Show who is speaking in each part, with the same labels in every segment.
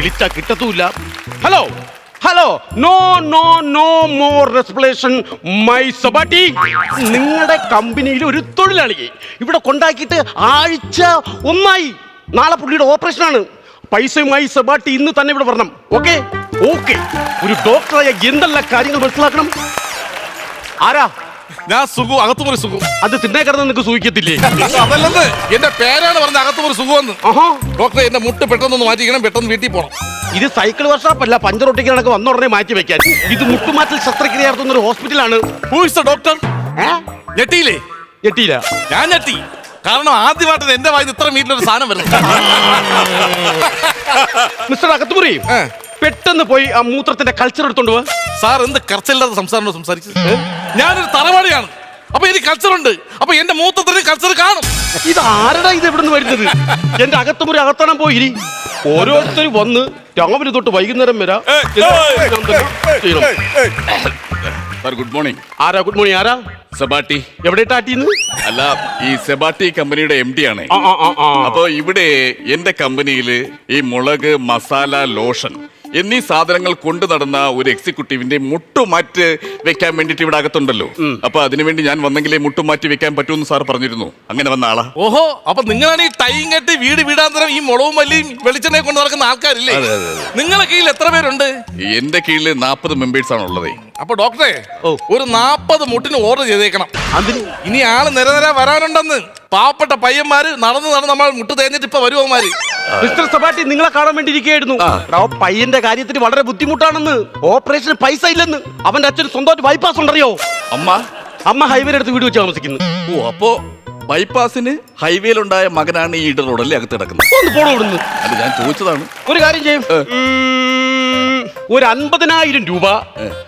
Speaker 1: വിളിച്ചാ കിട്ടത്തുമില്ല. Hello hello, no no no more respiration my സബാട്ടി. നിങ്ങളുടെ കമ്പനിയിൽ ഒരു തൊഴിലാളിയെ ഇവിടെ കൊണ്ടാക്കിയിട്ട് ആഴ്ച ഒന്നായി. നാളെ പുള്ളിയുടെ ഓപ്പറേഷനാണ്. പൈസയുമായി സബാട്ടി ഇന്ന് തന്നെ ഇവിടെ വരണം. Okay okay. ഒരു ഡോക്ടറായ എന്തെല്ലാം കാര്യങ്ങൾ മനസ്സിലാക്കണം. ആരാ?
Speaker 2: ഞാൻ സുഖു, അകത്തുമുറി സുഖു.
Speaker 1: അത് തിന്നേ കിടന്ന് നിനക്ക് സൂഹിക്കത്തില്ലേ?
Speaker 2: അതല്ലെന്ന്, എന്റെ പേരാണ് പറഞ്ഞ അകത്തുമുറി സുഖുവെന്ന്. ഡോക്ടറെ, എന്റെ മുട്ട് പെട്ടെന്ന് മാറ്റിക്കണം, പെട്ടെന്ന് വീട്ടിൽ പോകണം.
Speaker 1: ഇത് സൈക്കിൾ വർക്ക്ഷോപ്പല്ല, പഞ്ചർ ഒട്ടിക്കണക്ക് വന്ന ഉടനെ മാറ്റി വെക്കാൻ. ഇത് മുട്ടുമാറ്റൽ ശസ്ത്രക്രിയ നടത്തുന്ന ഒരു ഹോസ്പിറ്റലാണ്.
Speaker 2: ഡോക്ടർ ഞെട്ടിയില്ലേ?
Speaker 1: ഞെട്ടിയില്ല.
Speaker 2: ഞാൻ ഞെട്ടി, കാരണം ആദ്യമായിട്ട് എന്റെ വായിന്ന് ഇത്ര വീട്ടിലൊരു സാധനം വരുന്നത്.
Speaker 1: മിസ്റ്റർ അകത്തുമുറി, പെട്ടെന്ന് പോയി ആ മൂത്രത്തിന്റെ കൾച്ചർ എടുത്തോണ്ട് പോ.
Speaker 2: സാർ എന്ത് കൾച്ചറില്ലാത്ത സംസാരം സംസാരിച്ചത്? ഞാനൊരു തറവാടിയാണ്, അപ്പൊ എനിക്ക് കൾച്ചറുണ്ട്. അപ്പൊ എന്റെ മൂത്രത്തിന് കൾച്ചർ കാണും.
Speaker 1: ഇത് ആരടാ ഇത് എവിടെ നിന്ന് വരുന്നത്? എന്റെ അകത്തുമുറി അകത്തണം പോയി. ഓരോരുത്തരും വന്ന് രാവിലെ തൊട്ട് വൈകുന്നേരം വരാം.
Speaker 3: Good morning.
Speaker 1: ആരാ ഗുഡ് മോർണിംഗ്? ആരാ?
Speaker 3: സെബാട്ടി.
Speaker 1: എവിടെ ടാറ്റിന്ന്?
Speaker 3: അല്ല, ഈ സെബാട്ടി കമ്പനിയുടെ MD ആണ്. അപ്പൊ ഇവിടെ എന്റെ കമ്പനിയില് ഈ മുളക്, മസാല, ലോഷൻ എന്നീ സാധനങ്ങൾ കൊണ്ടു നടന്ന ഒരു എക്സിക്യൂട്ടീവിന്റെ മുട്ടുമാറ്റ് വെക്കാൻ വേണ്ടിട്ട് ഇവിടെ അകത്തുണ്ടല്ലോ. അപ്പൊ അതിനുവേണ്ടി ഞാൻ വന്നെങ്കിലേ മുട്ടുമാറ്റി വെക്കാൻ പറ്റൂന്ന് സാർ പറഞ്ഞിരുന്നു. അങ്ങനെ വന്ന ആളാ.
Speaker 2: ഓഹോ, അപ്പൊ നിങ്ങളാണ് ഈ ടൈം കെട്ടി വീട് വീടാന്തരം ഈ മുളവും മല്ലിയും വെളിച്ചെണ്ണയും കൊണ്ട് നടക്കുന്ന ആൾക്കാരില്ലേ? നിങ്ങളെ കീഴിൽ എത്ര പേരുണ്ട്?
Speaker 3: എന്റെ കീഴില് 40 മെമ്പേഴ്സ് ആണ് ഉള്ളത്.
Speaker 2: അപ്പൊ ഡോക്ടറെ, ഒരു 40 മുട്ടിന് ഓർഡർ ചെയ്തേക്കണം. ഇനി ആള് നിരനിര വരാനുണ്ടെന്ന്. പാവപ്പെട്ട പയ്യന്മാര് നടന്ന് നമ്മൾ മുട്ട് തേഞ്ഞിട്ട് ഇപ്പൊ വരുവന്മാര്.
Speaker 1: മിസ്റ്റർ സബാട്ടി, നിങ്ങളെ കാണാൻ വേണ്ടി ഇരിക്കുകയായിരുന്നു. പയ്യന്റെ കാര്യത്തിന് വളരെ ബുദ്ധിമുട്ടാണെന്ന്. ഓപ്പറേഷന് പൈസ ഇല്ലെന്ന്. അവന്റെ അച്ഛന് സ്വന്തമായിട്ട് ബൈപ്പാസ് ഉണ്ടറിയോ? അമ്മ ഹൈവേയുടെ അടുത്ത് വീട് വെച്ച് താമസിക്കുന്നു.
Speaker 3: ഓ, അപ്പോ ബൈപ്പാസിന് ഹൈവേയിലുണ്ടായ മകനാണ് ഈ ഇട റോഡല്ലേ അകത്ത് കിടക്കുന്നത്?
Speaker 1: ഒന്ന് പോണോ ഇവിടുന്ന്?
Speaker 3: അല്ല, ഞാൻ ചോദിച്ചതാണ്.
Speaker 1: ഒരു കാര്യം ചെയ്യും, ഒരു 50,000 രൂപ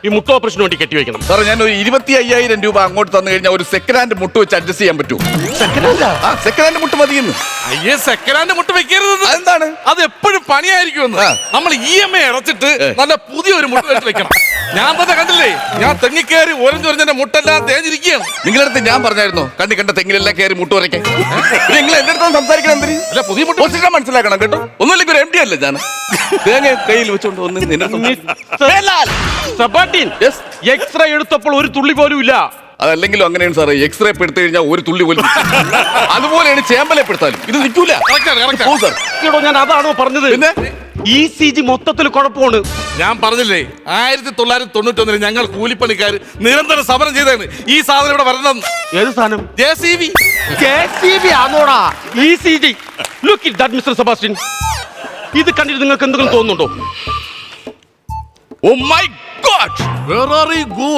Speaker 1: ഈ മുട്ട ഓപ്പറേഷന് വേണ്ടി കെട്ടിവെക്കണം.
Speaker 3: സാറേ, ഞാൻ ഒരു 25,000 രൂപ അങ്ങോട്ട് തന്നു കഴിഞ്ഞാൽ ഒരു സെക്കൻഡ് ഹാൻഡ് മുട്ട് വെച്ച് അഡ്ജസ്റ്റ് ചെയ്യാൻ പറ്റുമോ? സെക്കൻഡ് ഹാൻഡ് മുട്ട് മതിയെന്ന്.
Speaker 2: അയ്യേ, സെക്കൻഡ് ഹാൻഡ് മുട്ട് വെക്കരുത്.
Speaker 3: എന്താണ്?
Speaker 2: അത് എപ്പോഴും പണിയായിരിക്കുമെന്ന്. നമ്മൾ EMI അടച്ചിട്ട് നല്ല പുതിയൊരു മുട്ട് വെച്ച് വെക്കണം. ഞാൻ തന്നെ കണ്ടില്ലേ, ഞാൻ തെങ്ങി കയറി ഒരഞ്ഞൊരഞ്ഞെന്റെ മുട്ടെല്ലാം തേഞ്ഞിരിക്കുകയാണ്.
Speaker 3: നിങ്ങളുടെ അടുത്ത് ഞാൻ പറഞ്ഞായിരുന്നു കണ്ടി കണ്ട തെങ്ങിലെല്ലാം കയറി മുട്ട് വരയ്ക്കാൻ. നിങ്ങൾ എന്റെ അടുത്ത് സംസാരിക്കണം. എന്തിന്?
Speaker 2: അല്ല, പുതിയ മുട്ട്
Speaker 3: മനസ്സിലാക്കണം കേട്ടോ. ഒന്നുമില്ലെങ്കിൽ ഒരു MD അല്ലേ ഞാൻ. തേങ്ങ കയ്യിൽ വെച്ചോണ്ട് ഒന്ന്
Speaker 1: എക്സ്റേ എടുത്തപ്പോൾ ഒരു തുള്ളി പോലും ഇല്ല.
Speaker 3: അതല്ലെങ്കിലും അങ്ങനെയാണ് സാറേ. എക്സ്റേ എടുത്തു കഴിഞ്ഞാൽ ഒരു തുള്ളി പോലും. അതുപോലെയാണ് ചേമ്പലെപ്പെടുത്താലും ഇത് നിൽക്കൂല.
Speaker 1: ഞാൻ അതാണോ പറഞ്ഞത്? പിന്നെ ECG മൊത്തത്തിൽ കുഴപ്പമാണ്.
Speaker 2: ഞാൻ പറഞ്ഞില്ലേ, 1991 ഞങ്ങൾ കൂലിപ്പണിക്കാർ നിരന്തരം സമരം ചെയ്താണ് ഈ സാധനം ഇവിടെ വരണം.
Speaker 1: ഏത് സാധനം? JCB ആണോടാ ECG? Look at that, Mr. Sebastian. ഇത് കണ്ടിട്ട് നിങ്ങൾക്ക് എന്തെങ്കിലും തോന്നുന്നുണ്ടോ?
Speaker 3: Oh my God!
Speaker 2: Where are you go?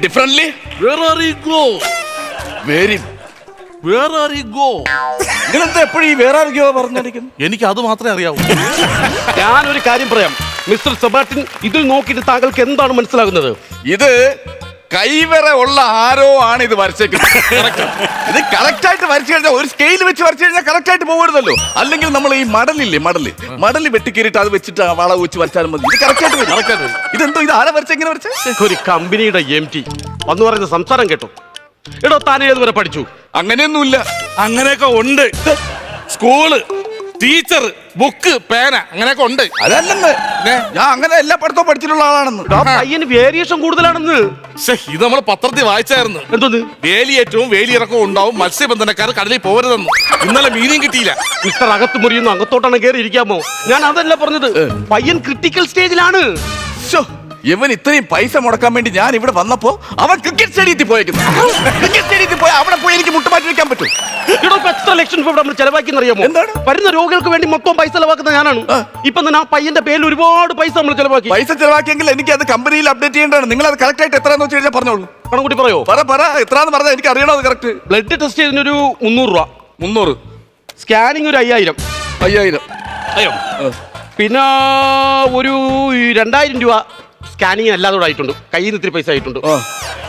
Speaker 3: Differently?
Speaker 2: Where are you go?
Speaker 3: Very.
Speaker 2: Where are you go?
Speaker 3: നിങ്ങളെന്താ എപ്പോഴും ഈ വേറെ ആർക്കോ പറഞ്ഞിരിക്കുന്നു?
Speaker 2: എനിക്ക് അത് മാത്രമേ അറിയാവൂ.
Speaker 1: ഞാനൊരു കാര്യം പറയാം മിസ്റ്റർ സെബാസ്റ്റിൻ, ഇതിൽ നോക്കിയിട്ട് താങ്കൾക്ക് എന്താണ് മനസ്സിലാകുന്നത്?
Speaker 3: ഇത് കൈവര ഉള്ള ആരോ ആണ് ഇത് വരച്ചേക്കുന്നത്. ഇത് കറക്റ്റ് ആയിട്ട് വരച്ചു കഴിഞ്ഞാൽ ഒരു സ്കെയിൽ വെച്ച് വരച്ചു കഴിഞ്ഞാൽ കറക്റ്റ് ആയിട്ട് പോകരുതല്ലോ. അല്ലെങ്കിൽ നമ്മൾ ഈ മടലില്ലേ, മടല് വെട്ടിക്കേറിട്ട് അത് വെച്ചിട്ട് വള വെച്ച് വരച്ചാലും മതി. ഇത് കറക്റ്റ് ആയിട്ട് വരും. ഇതെന്തോ, ഇത് ആരെ വരച്ചെങ്ങനെ വരച്ച?
Speaker 1: ഒരു കമ്പനിയുടെ MD വന്നു പറയുന്ന സംസാരം കേട്ടോ. എടോ, താൻ ഏതുവരെ പഠിച്ചു?
Speaker 3: അങ്ങനെയൊന്നുമില്ല.
Speaker 2: അങ്ങനെയൊക്കെ ഉണ്ട്. സ്കൂള്, ടീച്ചർ, ബുക്ക്, പേന, അങ്ങനെയൊക്കെ ഉണ്ട്.
Speaker 3: അതല്ലെന്ന്, ഞാൻ അങ്ങനെ എല്ലാ പഠിത്തവും പഠിച്ചിട്ടുള്ള ആളാണെന്ന്.
Speaker 1: പയ്യന് വേരിയേഷൻ കൂടുതലാണെന്ന്.
Speaker 2: ഇത് നമ്മൾ പത്രത്തിൽ വായിച്ചായിരുന്നു.
Speaker 1: എന്തോന്ന്?
Speaker 2: വേലിയേറ്റവും വേലിയിറക്കവും ഉണ്ടാവും, മത്സ്യബന്ധനക്കാർ കടലിൽ പോകരുതെന്ന്. ഇന്നലെ മീനും കിട്ടിയില്ല.
Speaker 1: മിസ്റ്റർ അകത്ത് മുറിയുന്നു, അകത്തോട്ടാണ് കയറി ഇരിക്കാമോ? ഞാൻ അതല്ല പറഞ്ഞത്. പയ്യൻ ക്രിട്ടിക്കൽ സ്റ്റേജിലാണ്.
Speaker 3: ഇവൻ ഇത്രയും പൈസ മുടക്കാൻ വേണ്ടി ഞാൻ ഇവിടെ വന്നപ്പോ അവൻ ക്രിക്കറ്റ് സ്റ്റേഡിയത്തിൽ പോയേക്കുന്നു. ക്രിക്കറ്റ് സ്റ്റേഡിയത്തിൽ പോയി അവിടെ പോയി എനിക്ക് മുട്ടുമാറ്റി വെക്കാൻ പറ്റും.
Speaker 1: എത്ര ലക്ഷം രൂപ നമ്മൾ ചെലവാക്കിയെന്നറിയാമോ?
Speaker 3: എന്താണ്?
Speaker 1: വരുന്ന രോഗികൾക്ക് വേണ്ടി മൊത്തം പൈസ ചെലവാക്കുന്ന ഞാനാണ്. ഇപ്പൊ തന്നെ ആ പയ്യന്റെ പേരിൽ ഒരുപാട് പൈസ നമ്മൾ ചെലവാക്കി.
Speaker 3: പൈസ ചെലവാക്കിയെങ്കിൽ എനിക്ക് അത് കമ്പനിയിൽ അപ്ഡേറ്റ് ചെയ്യേണ്ടതാണ്. നിങ്ങൾ അത് കറക്റ്റ് ആയിട്ട് എത്രയാന്ന് വെച്ച് കഴിഞ്ഞാൽ പറഞ്ഞോളൂ.
Speaker 1: കണക്കൂട്ടി പറയോ?
Speaker 3: പറ എത്രയാന്ന് പറഞ്ഞാൽ എനിക്ക് അറിയണോ അത് കറക്റ്റ്.
Speaker 1: ബ്ലഡ് ടെസ്റ്റ് ചെയ്തതിനൊരു 300 രൂപ.
Speaker 3: 300.
Speaker 1: സ്കാനിങ് ഒരു 5000.
Speaker 3: 5000.
Speaker 1: അയ്യോ. പിന്നെ ഒരു 2000 രൂപ സ്കാനിങ് അല്ലാതെ ആയിട്ടുണ്ട്. കയ്യിൽ നിന്ന് ഇത്തിരി പൈസ ആയിട്ടുണ്ട്.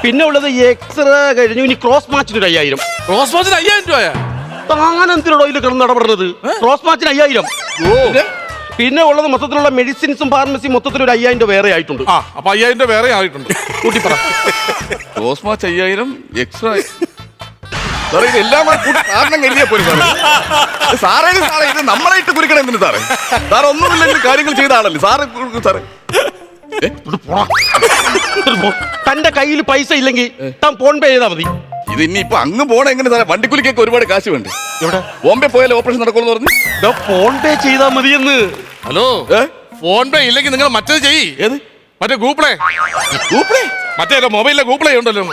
Speaker 1: പിന്നെ ഉള്ളത് എക്സ്റേ കഴിഞ്ഞു. ഇനി ക്രോസ് മാച്ചിന് ഒരു 5000.
Speaker 2: ക്രോസ് മാച്ചിന് 5000 രൂപയാ?
Speaker 1: താനെന്തിനോടോ ഇതിൽ കിടന്ന് ഇടപെടുന്നത്? ക്രോസ് മാച്ചിന് 5000. പിന്നെ ഉള്ളത് മൊത്തത്തിലുള്ള മെഡിസിൻസും ഫാർമസി മൊത്തത്തിൽ ഒരു 5000 രൂപ വേറെ ആയിട്ടുണ്ട്.
Speaker 2: അപ്പൊ 5000 രൂപ വേറെ ആയിട്ടുണ്ട്.
Speaker 3: കൂട്ടി പറ. ക്രോസ് മാച്ച് 5000, എക്സ്ട്രാ സാറേ ഇത് എല്ലാം കൂടെ കൂട്ടി കാരണം കരുതിയാ പോലും സാറേ സാറേ ഇത് നമ്മളെ ഇട്ട് കുറിക്കണം എന്തിനു സാറേ? സാർ ഒന്നുമില്ലെങ്കിൽ കാര്യങ്ങൾ ചെയ്ത ആളല്ലേ സാറ് സാറേ?
Speaker 1: തന്റെ കയ്യിൽ പൈസ ഇല്ലെങ്കിൽ താൻ ഫോൺ പേ ചെയ്താൽ മതി.
Speaker 3: ഇത് ഇനിയിപ്പോ അങ്ങ് പോണ എങ്ങനെ സാറേ? വണ്ടിക്കൂലിക്കൊക്കെ ഒരുപാട് കാശ് വേണ്ട.
Speaker 1: എവിടെ
Speaker 3: ബോംബെ പോയാലും ഓപ്പറേഷൻ നടക്കുമെന്ന് പറഞ്ഞു.
Speaker 1: ഫോൺ പേ ചെയ്താൽ മതിയെന്ന്.
Speaker 2: ഹലോ, ഫോൺ പേ ഇല്ലെങ്കിൽ നിങ്ങൾ മറ്റേത് ചെയ്യ്.
Speaker 3: ഏത്?
Speaker 2: മറ്റേ ഗൂഗിൾ പേ. മറ്റേ മൊബൈലിലെ ഗൂഗിൾ പേ ഉണ്ടല്ലോ,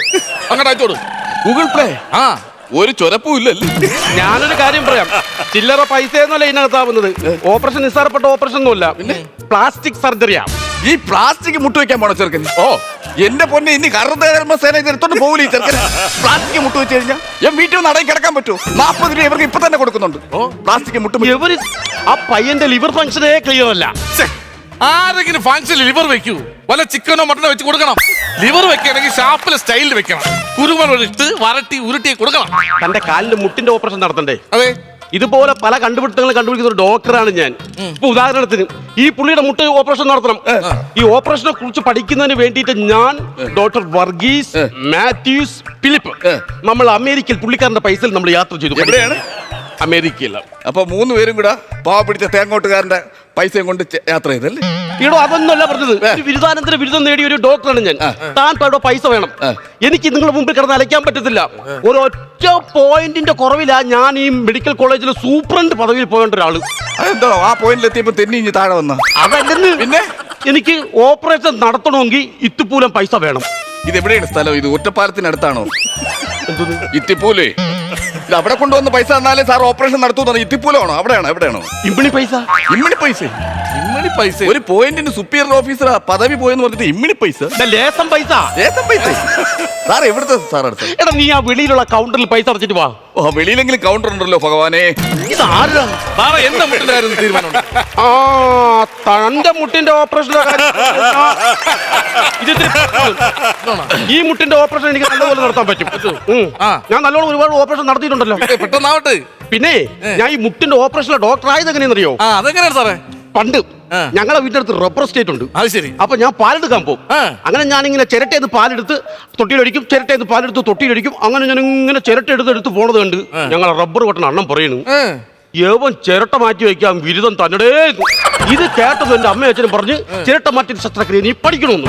Speaker 2: അങ്ങോട്ട് അയച്ചോട്.
Speaker 3: Google play.
Speaker 2: ആ,
Speaker 3: ഒരു ചൊരപ്പും ഇല്ലല്ലേ?
Speaker 1: ഞാനൊരു കാര്യം പറയാം, ചില്ലറ പൈസ എന്നല്ല ഇതിനകത്താവുന്നത്. ഓപ്പറേഷൻ നിസ്സാരപ്പെട്ട ഓപ്പറേഷൻ ഒന്നുമല്ല, പ്ലാസ്റ്റിക് സർജറിയാ.
Speaker 3: ഈ പ്ലാസ്റ്റിക് മുട്ടുവെക്കാൻ പോണോ ചെറുക്കൻ? ഓ എന്റെ പൊന്നെ, ഇനി കറുതേന എടുത്തോണ്ട് പോകില്ല ഈ ചെറുക്കൻ. പ്ലാസ്റ്റിക് മുട്ട് വെച്ച് കഴിഞ്ഞാൽ ഞാൻ വീട്ടിൽ നിന്ന് അടങ്ങി കിടക്കാൻ പറ്റുമോ? 40 രൂപ ഇവർക്ക് ഇപ്പൊ തന്നെ കൊടുക്കുന്നുണ്ട്. പ്ലാസ്റ്റിക് മുട്ട്
Speaker 1: ഇവര് ആ പയ്യന്റെ ലിവർ ഫംഗ്ഷനേ ക്ലിയർ അല്ല.
Speaker 2: ആരെങ്കിലും ഫംഗ്ഷനിൽ ലിവർ വെക്കൂ, വല്ല ചിക്കനോ മട്ടനോ വെച്ച് കൊടുക്കണം. ലിവർ വെക്കണമെങ്കിൽ ഷാപ്പിലെ സ്റ്റൈലിൽ വെക്കണം. കുരുമുളക് ഇട്ട് വരട്ടി ഉരുട്ടി കൊടുക്കണം.
Speaker 1: തന്റെ കാലിന്റെ മുട്ടിന്റെ ഓപ്പറേഷൻ നടത്തണ്ടേ?
Speaker 2: അതെ,
Speaker 1: ഇതുപോലെ പല കണ്ടുപിടുത്തങ്ങൾ കണ്ടുപിടിക്കുന്ന ഒരു ഡോക്ടറാണ് ഞാൻ. ഇപ്പൊ ഉദാഹരണത്തിന് ഈ പുള്ളിയുടെ മുട്ട് ഓപ്പറേഷൻ നടത്തണം. ഈ ഓപ്പറേഷനെ കുറിച്ച് പഠിക്കുന്നതിന് വേണ്ടിയിട്ട് ഞാൻ ഡോക്ടർ വർഗീസ് മാത്യൂസ് ഫിലിപ്പ് നമ്മൾ അമേരിക്കയിൽ പുള്ളിക്കാരന്റെ പൈസയിൽ നമ്മൾ യാത്ര ചെയ്തു.
Speaker 3: എവിടെയാണ്?
Speaker 1: അമേരിക്കയിൽ.
Speaker 3: അപ്പൊ 3 പേരും കൂടെ പാവ പിടിച്ച തേങ്ങോട്ടുകാരന്റെ പൈസയും കൊണ്ട് യാത്ര ചെയ്തല്ലേ?
Speaker 1: ഈടോ അതൊന്നുമല്ല പറഞ്ഞത്. ഒരു ബിരുദാനന്തര ബിരുദം നേടിയ ഒരു ഡോക്ടറാണ് ഞാൻ. താൻ ഇവിടെ പൈസ വേണം. എനിക്ക് നിങ്ങളുടെ മുമ്പിൽ കിടന്ന് അലയ്ക്കാൻ പറ്റത്തില്ല. ഒരൊറ്റ പോയിന്റിന്റെ കുറവിലാ ഞാൻ ഈ മെഡിക്കൽ കോളേജിലെ സൂപ്രണ്ട് പദവിയിൽ പോകേണ്ട ഒരാള്.
Speaker 3: അതെന്തോ ആ പോയിന്റിലെത്തിയപ്പോ തെന്നി ഇഞ്ഞ് താഴെ വന്ന?
Speaker 1: അതല്ലെന്ന്. പിന്നെ എനിക്ക് ഓപ്പറേഷൻ നടത്തണമെങ്കിൽ ഇത്തുപൂലം പൈസ വേണം.
Speaker 3: ഇതെവിടെയാണ് സ്ഥലം? ഇത് ഒറ്റപ്പാലത്തിനടുത്താണോ? ഇത്തിപ്പൂലേ? ഇത് അവിടെ കൊണ്ടുവന്ന് പൈസ തന്നാലേ സാർ ഓപ്പറേഷൻ നടത്തുമെന്ന്. ഇത്തിപ്പൂലാണോ? അവിടെയാണോ? എവിടെയാണോ?
Speaker 1: ഇമ്മിണി പൈസ.
Speaker 3: ഇമ്മിണി പൈസ?
Speaker 2: ഇമ്മണി പൈസ.
Speaker 3: ഒരു പോയിന്റിന് സുപ്പീരിയർ ഓഫീസർ പദവി പോയെന്ന് പറഞ്ഞിട്ട് ഇമ്മിണി പൈസ?
Speaker 1: ലേസം പൈസ.
Speaker 3: ലേസം പൈസ? സാർ എവിടുത്തെ സാർ അടുത്ത്?
Speaker 1: എടാ നീ ആ വെളിയിലുള്ള കൗണ്ടറിൽ പൈസ അടച്ചിട്ട് വാ.
Speaker 3: ഓ വെളിയിലെങ്കിലും കൗണ്ടർ ഉണ്ടല്ലോ ഭഗവാനെ.
Speaker 1: ഇത് ആരാ?
Speaker 2: സാറേ, എന്റെ മുട്ടിലായിരുന്നു തീരുമാനം.
Speaker 1: ആ തന്റെ മുട്ടിന്റെ ഓപ്പറേഷന്റെ ഈ മുട്ടിന്റെ ഓപ്പറേഷൻ എനിക്ക് നല്ലപോലെ നടത്താൻ പറ്റും. ഞാൻ നല്ലോണം ഒരുപാട് ഓപ്പറേഷൻ നടത്തിയിട്ടുണ്ടല്ലോ.
Speaker 2: പെട്ടെന്നാവട്ടെ.
Speaker 1: പിന്നെ ഞാൻ ഈ മുട്ടിന്റെ ഓപ്പറേഷനിലെ ഡോക്ടർ ആയത് എങ്ങനെയെന്നറിയോ?
Speaker 2: അതെങ്ങനെയാണ് സാറേ?
Speaker 1: പണ്ട് ഞങ്ങളെ വീട്ടിന്റെ അടുത്ത് റബ്ബർ എസ്റ്റേറ്റ് ഉണ്ട്.
Speaker 2: അത് ശരി.
Speaker 1: അപ്പൊ ഞാൻ പാലെടുക്കാൻ പോകും. അങ്ങനെ ഞാനിങ്ങനെ ചിരട്ടേന്ന് പാലെടുത്ത് തൊട്ടിയിലൊഴിക്കും, ചിരട്ടേന്ന് പാലെടുത്ത് തൊട്ടിയിലൊഴിക്കും. അങ്ങനെ ഞാൻ ഇങ്ങനെ ചിരട്ട എടുത്ത് പോണത് കണ്ട് ഞങ്ങളെ റബ്ബർ വെട്ടണ അണ്ണം പറയുന്നു, യവൻ ചിരട്ട മാറ്റി വെക്കാൻ ബിരുദം തന്നടേ. ഇത് കേട്ടത് എന്റെ അമ്മയും അച്ഛനും പറഞ്ഞ് ചിരട്ട മാറ്റി ശസ്ത്രക്രിയ നീ പഠിക്കണമെന്ന്.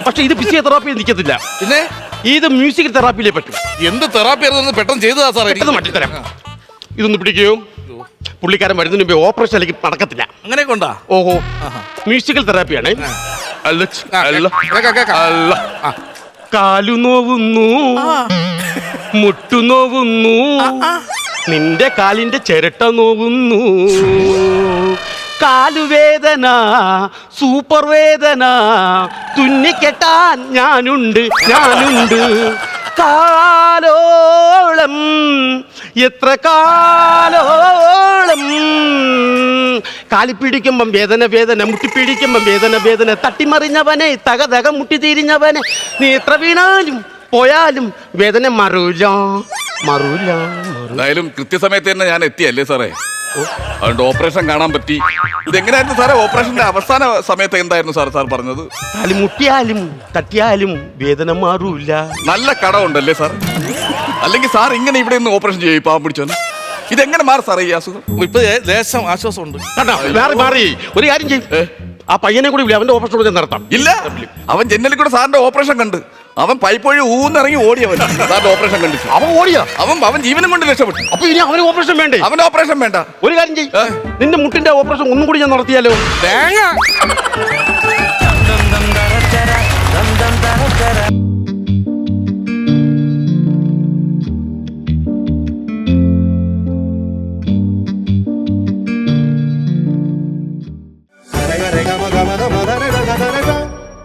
Speaker 1: പക്ഷെ ഇത് ഫിസിയോതെറാപ്പി നിൽക്കത്തില്ല.
Speaker 2: പിന്നെ
Speaker 1: ഇത് മ്യൂസിക്കൽ തെറാപ്പിയിലേ പറ്റും.
Speaker 2: എന്ത് തെറാപ്പി ആയിരുന്നു പെട്ടെന്ന് ചെയ്തതാ സാറേ?
Speaker 1: ഇത് മാറ്റിത്തരാം. ഇതൊന്ന് പിടിക്കുകയോ. പുള്ളിക്കാരൻ മരുന്നിന് മുമ്പ് ഓപ്പറേഷൻ അല്ലെങ്കിൽ നടക്കത്തില്ല.
Speaker 2: അങ്ങനെ കൊണ്ടാ?
Speaker 1: ഓഹോ, മ്യൂസിക്കൽ തെറാപ്പിയാണ്. കാലു നോവുന്നു, മുട്ടു നോവുന്നു, നിന്റെ കാലിന്റെ ചിരട്ട നോവുന്നു, കാലുവേദന, സൂപ്പർ വേദന, തുന്നിക്കെട്ടാൻ ഞാനുണ്ട്, ഞാനുണ്ട്. കാലോളം, എത്ര കാലോളം, കാലിപ്പിടിക്കുമ്പം വേദന വേദന, മുട്ടിപ്പിടിക്കുമ്പം വേദന വേദന, തട്ടിമറിഞ്ഞവനെ, തക മുട്ടി തിരിഞ്ഞവനെ, നീ എത്ര വീണാലും പോയാലും വേദന മറൂല മറൂല.
Speaker 3: എന്തായാലും കൃത്യസമയത്ത് തന്നെ ഞാൻ എത്തിയല്ലേ സാറേ? അതുകൊണ്ട് ഓപ്പറേഷൻ കാണാൻ പറ്റി. ഇതെങ്ങനെയായിരുന്നു സാറേ ഓപ്പറേഷന്റെ അവസാന സമയത്ത്? എന്തായിരുന്നു സാർ സാർ പറഞ്ഞത്?
Speaker 1: കാല് മുട്ടിയാലും തട്ടിയാലും വേദന മാറൂല.
Speaker 3: നല്ല കടമുണ്ടല്ലേ സാർ? അല്ലെങ്കിൽ സാർ ഇങ്ങനെ ഇവിടെ നിന്ന് ഓപ്പറേഷൻ ചെയ്യും പാവം പിടിച്ചോന്ന്? ഇതെങ്ങനെ മാറി സാറേ ഈ അസുഖം?
Speaker 2: ഇപ്പൊ ലേശം ആശ്വാസമുണ്ട്.
Speaker 1: മാറി ഒരു കാര്യം ചെയ്യും, ആ പയ്യനെ കൂടി വിളി, അവന്റെ ഓപ്പറേഷൻ നടത്താം.
Speaker 3: ഇല്ല, അവൻ ജനലിൽ കൂടെ സാറിന്റെ ഓപ്പറേഷൻ കണ്ട് അവൻ പൈപ്പ് വഴി ഊന്നിറങ്ങി ഓടിയവൻ സാറിന്റെ ഓപ്പറേഷൻ കണ്ടിട്ട്.
Speaker 1: അവൻ ഓടിയാ?
Speaker 3: അവൻ ജീവനും കൊണ്ട് രക്ഷപ്പെട്ടു.
Speaker 1: അപ്പൊ ഇനി അവന് ഓപ്പറേഷൻ വേണ്ടേ?
Speaker 3: അവന്റെ ഓപ്പറേഷൻ വേണ്ട.
Speaker 1: ഒരു കാര്യം ചെയ്യും, നിന്റെ മുട്ടിന്റെ ഓപ്പറേഷൻ ഒന്നും കൂടി ഞാൻ നടത്തിയാലോ?
Speaker 2: തേങ്ങ